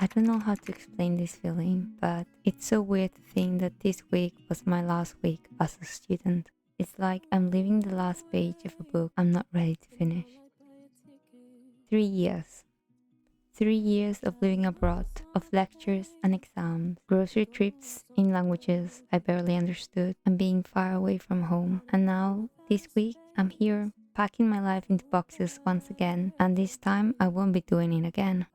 I don't know how to explain this feeling, but it's so weird to think that this week was my last week as a student. It's like I'm leaving the last page of a book I'm not ready to finish. 3 years. 3 years of living abroad, of lectures and exams, grocery trips in languages I barely understood, and being far away from home. And now, this week, I'm here, packing my life into boxes once again, and this time I won't be doing it again.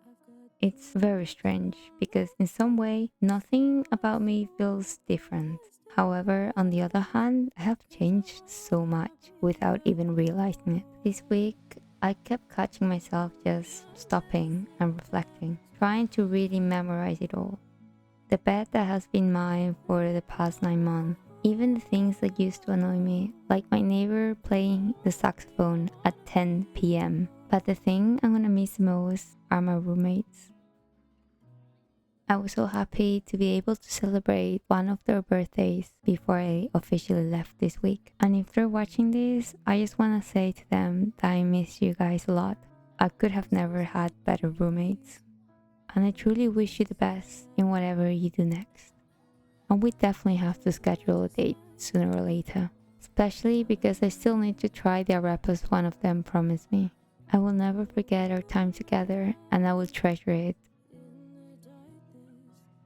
It's very strange because, in some way, nothing about me feels different. However, on the other hand, I have changed so much without even realizing it. This week, I kept catching myself just stopping and reflecting, trying to really memorize it all. The bed that has been mine for the past 9 months, even the things that used to annoy me, like my neighbor playing the saxophone at 10 p.m. But the thing I'm gonna miss the most are my roommates. I was so happy to be able to celebrate one of their birthdays before I officially left this week. And if they're watching this, I just want to say to them that I miss you guys a lot. I could have never had better roommates. And I truly wish you the best in whatever you do next. And we definitely have to schedule a date sooner or later. Especially because I still need to try the arepas one of them promised me. I will never forget our time together and I will treasure it.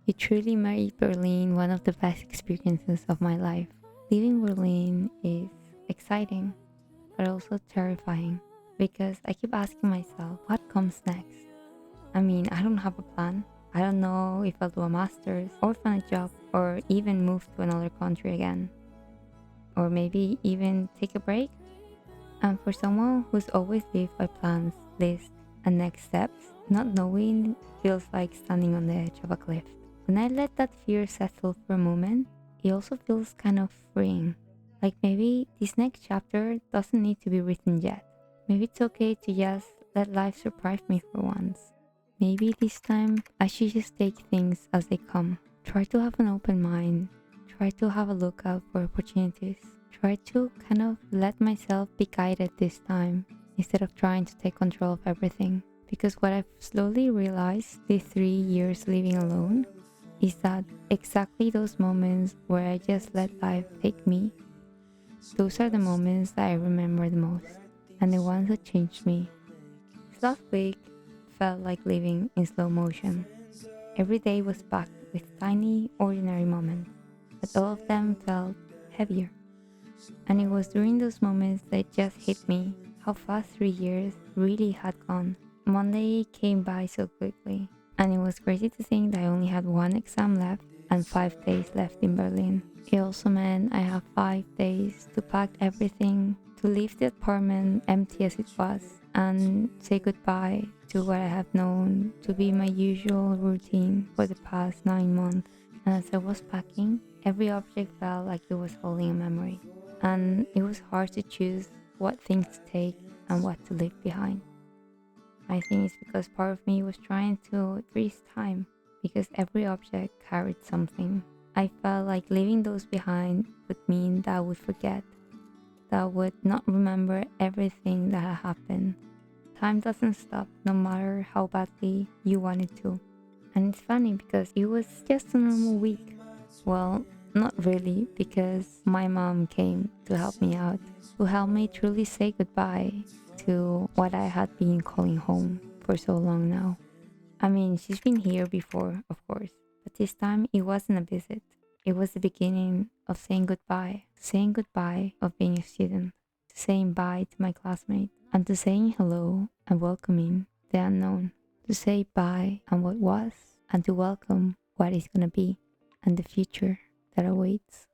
You truly made Berlin one of the best experiences of my life. Leaving Berlin is exciting, but also terrifying because I keep asking myself, what comes next? I mean, I don't have a plan. I don't know if I'll do a master's or find a job or even move to another country again. Or maybe even take a break. And for someone who's always lived by plans, lists, and next steps, not knowing feels like standing on the edge of a cliff. When I let that fear settle for a moment, it also feels kind of freeing. Like maybe this next chapter doesn't need to be written yet. Maybe it's okay to just let life surprise me for once. Maybe this time I should just take things as they come. Try to have an open mind. Try to have a lookout for opportunities. Try to kind of let myself be guided this time instead of trying to take control of everything. Because what I've slowly realized these 3 years living alone is that exactly those moments where I just let life take me, those are the moments that I remember the most and the ones that changed me. This last week felt like living in slow motion. Every day was packed with tiny, ordinary moments, but all of them felt heavier. And it was during those moments that it just hit me how fast 3 years really had gone. Monday came by so quickly. And it was crazy to think that I only had one exam left and 5 days left in Berlin. It also meant I have 5 days to pack everything, to leave the apartment empty as it was, and say goodbye to what I have known to be my usual routine for the past 9 months. And as I was packing, every object felt like it was holding a memory. And it was hard to choose what things to take and what to leave behind. I think it's because part of me was trying to freeze time because every object carried something. I felt like leaving those behind would mean that I would forget, that I would not remember everything that had happened. Time doesn't stop no matter how badly you want it to. And it's funny because it was just a normal week. Well, not really, because my mom came to help me out, to help me truly say goodbye to what I had been calling home for so long now. I mean, she's been here before, of course, but this time it wasn't a visit. It was the beginning of saying goodbye of being a student, to saying bye to my classmates, and to saying hello and welcoming the unknown, to say bye and what was, and to welcome what is gonna be, and the future that awaits.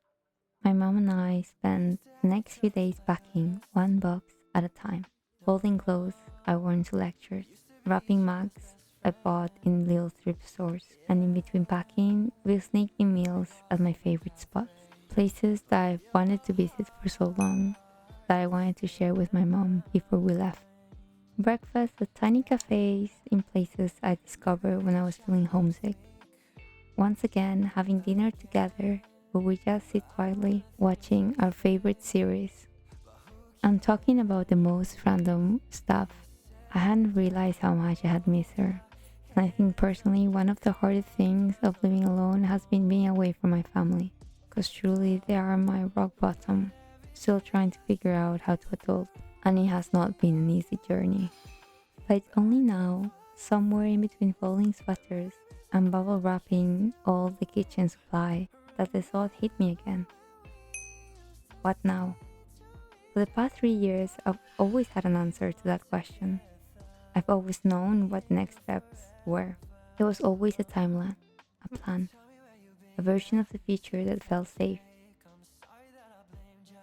My mom and I spent the next few days packing one box at a time, folding clothes I wore into lectures, wrapping mugs I bought in little thrift stores, and in between packing, we sneaked in meals at my favorite spots, places that I've wanted to visit for so long that I wanted to share with my mom before we left. Breakfast at tiny cafes in places I discovered when I was feeling homesick. Once again, having dinner together where we just sit quietly watching our favorite series. I'm talking about the most random stuff. I hadn't realized how much I had missed her. And I think personally, one of the hardest things of living alone has been being away from my family, because truly they are my rock bottom, still trying to figure out how to adult, and it has not been an easy journey. But it's only now, somewhere in between folding sweaters and bubble wrapping all the kitchen supply, that the thought hit me again. What now? For the past 3 years, I've always had an answer to that question. I've always known what next steps were. There was always a timeline, a plan, a version of the future that felt safe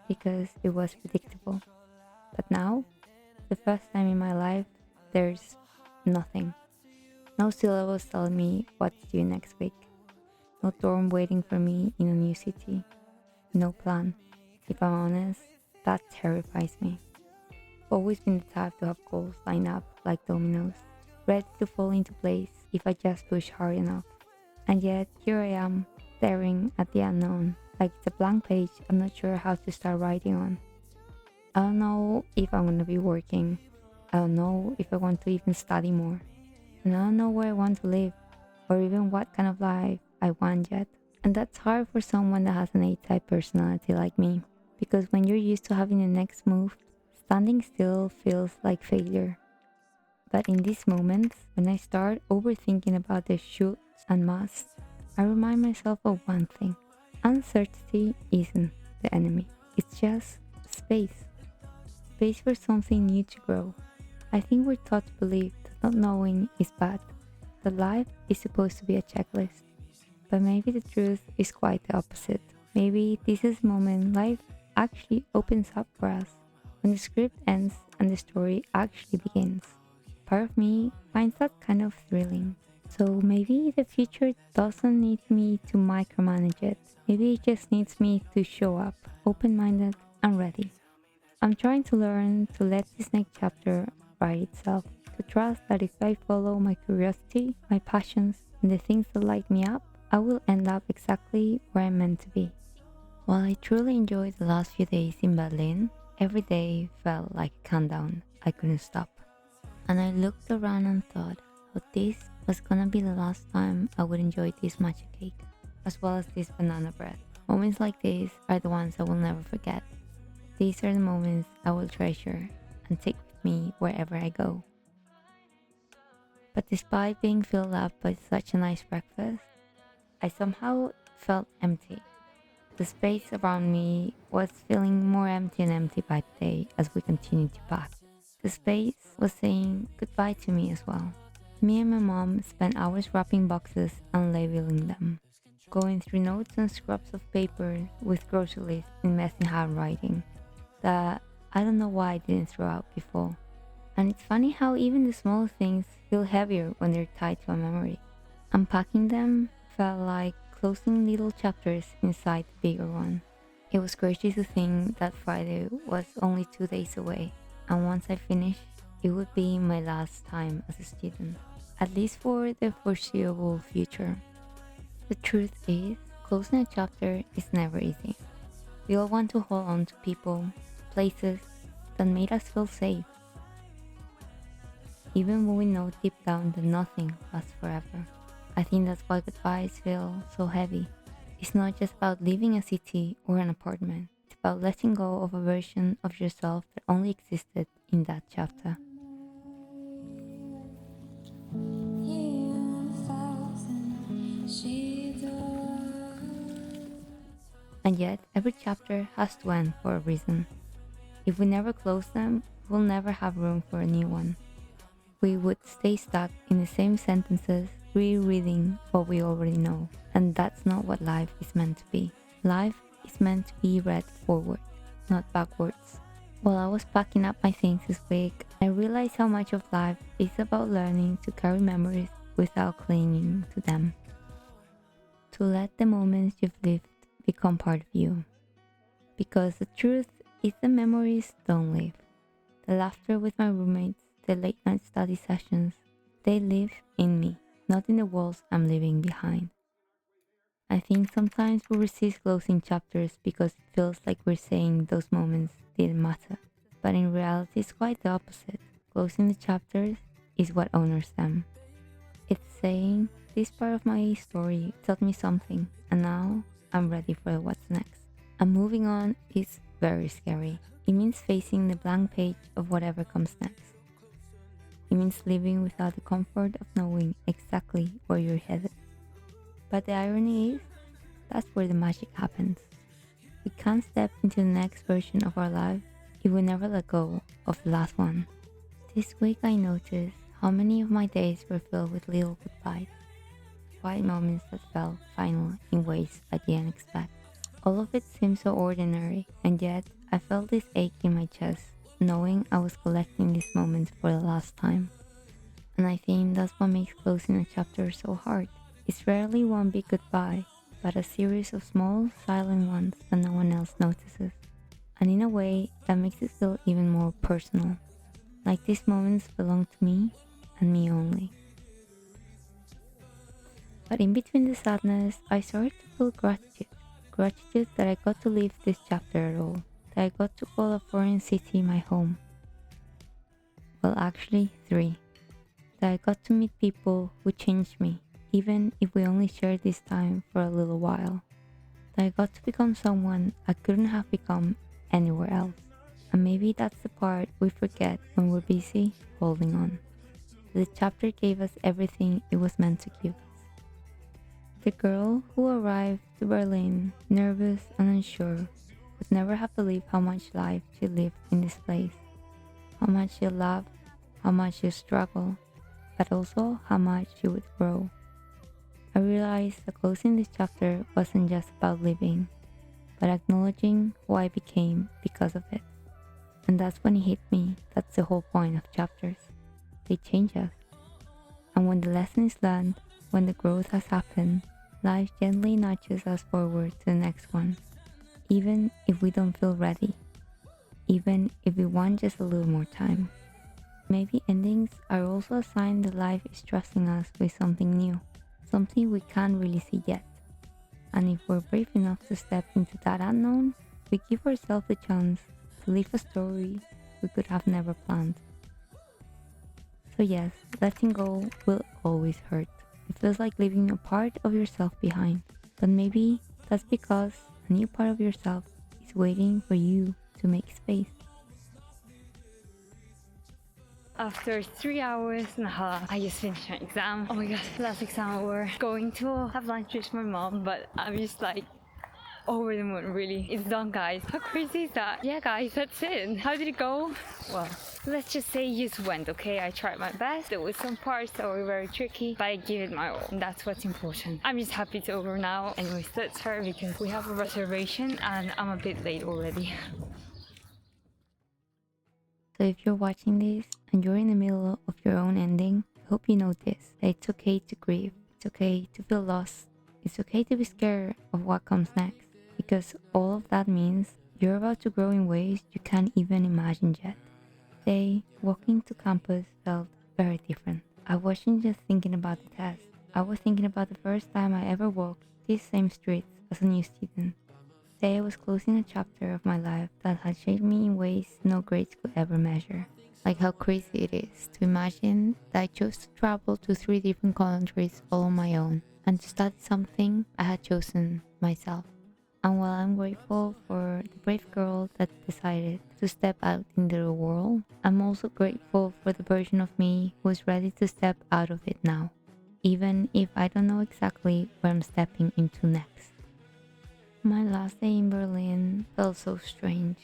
because it was predictable. But now, the first time in my life, there's nothing. No syllables telling me what to do next week. No dorm waiting for me in a new city. No plan. If I'm honest, that terrifies me. I've always been the type to have goals lined up like dominoes, ready to fall into place if I just push hard enough. And yet, here I am, staring at the unknown, like it's a blank page I'm not sure how to start writing on. I don't know if I'm gonna be working. I don't know if I want to even study more. And I don't know where I want to live, or even what kind of life I want yet. And that's hard for someone that has an A-type personality like me, because when you're used to having the next move, standing still feels like failure. But in these moments, when I start overthinking about the shoulds and musts, I remind myself of one thing. Uncertainty isn't the enemy. It's just space. Space for something new to grow. I think we're taught to believe that not knowing is bad, that life is supposed to be a checklist. But maybe the truth is quite the opposite. Maybe this is the moment life actually opens up for us, when the script ends and the story actually begins. Part of me finds that kind of thrilling. So maybe the future doesn't need me to micromanage it. Maybe it just needs me to show up, open-minded and ready. I'm trying to learn to let this next chapter write itself, to trust that if I follow my curiosity, my passions, and the things that light me up, I will end up exactly where I'm meant to be. While I truly enjoyed the last few days in Berlin, every day felt like a countdown. I couldn't stop. And I looked around and thought how this was gonna be the last time I would enjoy this matcha cake, as well as this banana bread. Moments like these are the ones I will never forget. These are the moments I will treasure and take with me wherever I go. But despite being filled up by such a nice breakfast, I somehow felt empty. The space around me was feeling more empty and empty by the day as we continued to pack. The space was saying goodbye to me as well. Me and my mom spent hours wrapping boxes and labeling them, going through notes and scraps of paper with grocery lists in messy handwriting that I don't know why I didn't throw out before. And it's funny how even the small things feel heavier when they're tied to a memory. Unpacking them felt like closing little chapters inside the bigger one. It was crazy to think that Friday was only 2 days away, and once I finished, it would be my last time as a student, at least for the foreseeable future. The truth is, closing a chapter is never easy. We all want to hold on to people, places that made us feel safe, even when we know deep down that nothing lasts forever. I think that's why goodbyes feel so heavy. It's not just about leaving a city or an apartment. It's about letting go of a version of yourself that only existed in that chapter. And yet, every chapter has to end for a reason. If we never close them, we'll never have room for a new one. We would stay stuck in the same sentences, rereading what we already know. And that's not what life is meant to be. Life is meant to be read forward, not backwards. While I was packing up my things this week, I realized how much of life is about learning to carry memories without clinging to them. To let the moments you've lived become part of you. Because the truth is the memories don't live. The laughter with my roommates, the late night study sessions, they live in me, not in the walls I'm leaving behind. I think sometimes we resist closing chapters because it feels like we're saying those moments didn't matter. But in reality, it's quite the opposite. Closing the chapters is what honors them. It's saying, this part of my story taught me something, and now I'm ready for what's next. And moving on is very scary. It means facing the blank page of whatever comes next. It means living without the comfort of knowing exactly where you're headed. But the irony is, that's where the magic happens. We can't step into the next version of our life if we never let go of the last one. This week I noticed how many of my days were filled with little goodbyes, quiet moments that felt final in ways I didn't expect. All of it seemed so ordinary, and yet I felt this ache in my chest, knowing I was collecting these moments for the last time. And I think that's what makes closing a chapter so hard. It's rarely one big goodbye, but a series of small, silent ones that no one else notices. And in a way, that makes it feel even more personal. Like these moments belong to me, and me only. But in between the sadness, I started to feel gratitude. Gratitude that I got to live this chapter at all. That I got to call a foreign city my home. Well, actually, 3. That I got to meet people who changed me, even if we only shared this time for a little while. That I got to become someone I couldn't have become anywhere else. And maybe that's the part we forget when we're busy holding on. The chapter gave us everything it was meant to give us. The girl who arrived to Berlin, nervous and unsure, would never have believed how much life she lived in this place, how much she loved, how much she struggled, but also how much she would grow. I realized that closing this chapter wasn't just about living, but acknowledging who I became because of it. And that's when it hit me, that's the whole point of chapters. They change us. And when the lesson is learned, when the growth has happened, life gently nudges us forward to the next one, even if we don't feel ready, even if we want just a little more time. Maybe endings are also a sign that life is trusting us with something new, something we can't really see yet. And if we're brave enough to step into that unknown, we give ourselves the chance to live a story we could have never planned. So yes, letting go will always hurt. It feels like leaving a part of yourself behind, but maybe that's because a new part of yourself is waiting for you to make space. After 3 hours and a half, I just finished my exam. Oh my god, last exam over. Going to have lunch with my mom, but I'm just like over the moon, really. It's done, guys. How crazy is that? Yeah, guys, that's it. How did it go? Well, let's just say it just went, okay? I tried my best. There was some parts that were very tricky, but I gave it my all. And that's what's important. I'm just happy it's over now. Anyways, let's hurry because we have a reservation and I'm a bit late already. So if you're watching this and you're in the middle of your own ending, I hope you know this, that it's okay to grieve. It's okay to feel lost. It's okay to be scared of what comes next. Because all of that means you're about to grow in ways you can't even imagine yet. Today, walking to campus felt very different. I wasn't just thinking about the test. I was thinking about the first time I ever walked these same streets as a new student. Today I was closing a chapter of my life that had shaped me in ways no grades could ever measure. Like how crazy it is to imagine that I chose to travel to 3 different countries all on my own and to study something I had chosen myself. And while I'm grateful for the brave girl that decided to step out into the world, I'm also grateful for the version of me who is ready to step out of it now, even if I don't know exactly where I'm stepping into next. My last day in Berlin felt so strange.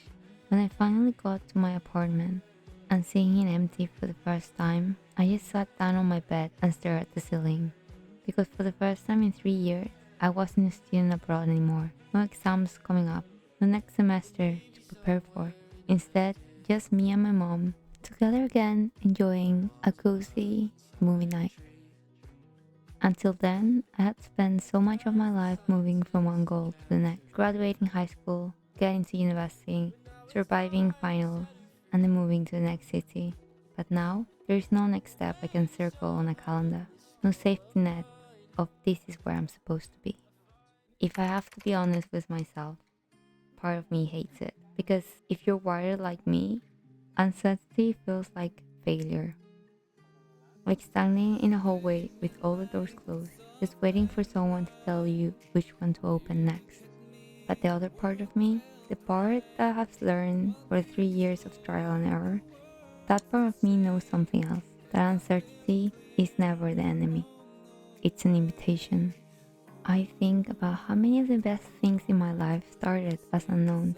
When I finally got to my apartment and seeing it empty for the first time, I just sat down on my bed and stared at the ceiling. Because for the first time in 3 years, I wasn't a student abroad anymore. No exams coming up, no next semester to prepare for. Instead, just me and my mom, together again, enjoying a cozy movie night. Until then, I had spent so much of my life moving from one goal to the next, graduating high school, getting to university, surviving finals, and then moving to the next city. But now, there is no next step I can circle on a calendar, no safety net of this is where I'm supposed to be. If I have to be honest with myself, part of me hates it. Because if you're wired like me, uncertainty feels like failure. like standing in a hallway with all the doors closed, just waiting for someone to tell you which one to open next. But the other part of me, the part that has learned for 3 years of trial and error, that part of me knows something else. That uncertainty is never the enemy. It's an invitation. I think about how many of the best things in my life started as unknowns.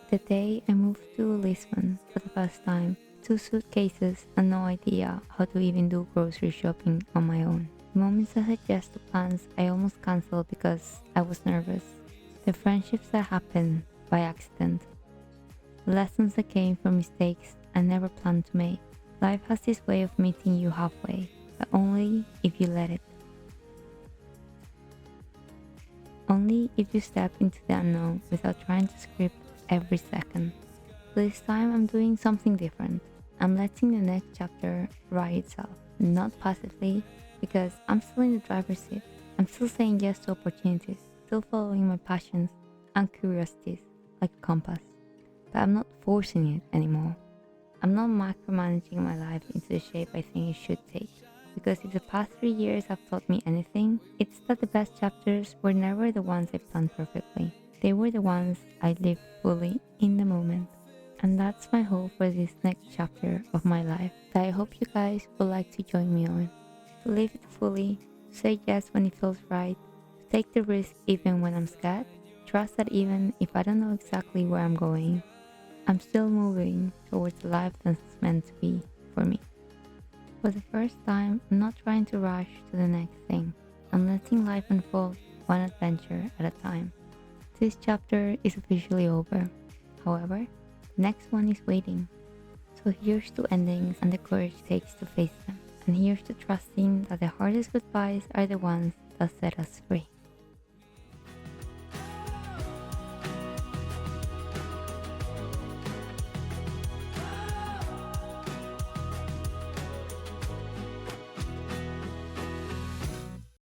The day I moved to Lisbon for the first time, 2 suitcases and no idea how to even do grocery shopping on my own. The moments I said yes to plans I almost cancelled because I was nervous. The friendships that happened by accident. The lessons that came from mistakes I never planned to make. Life has this way of meeting you halfway, but only if you let it. Only if you step into the unknown without trying to script every second. So this time I'm doing something different. I'm letting the next chapter write itself, not passively, because I'm still in the driver's seat. I'm still saying yes to opportunities, still following my passions and curiosities like a compass. But I'm not forcing it anymore. I'm not micromanaging my life into the shape I think it should take. Because if the past 3 years have taught me anything, it's that the best chapters were never the ones I planned perfectly. They were the ones I lived fully in the moment. And that's my hope for this next chapter of my life that I hope you guys would like to join me on. To live it fully, to say yes when it feels right, to take the risk even when I'm scared, trust that even if I don't know exactly where I'm going, I'm still moving towards the life that's meant to be for me. For the first time, I'm not trying to rush to the next thing. I'm letting life unfold one adventure at a time. This chapter is officially over. However, the next one is waiting. So here's to endings and the courage it takes to face them. And here's to trusting that the hardest goodbyes are the ones that set us free.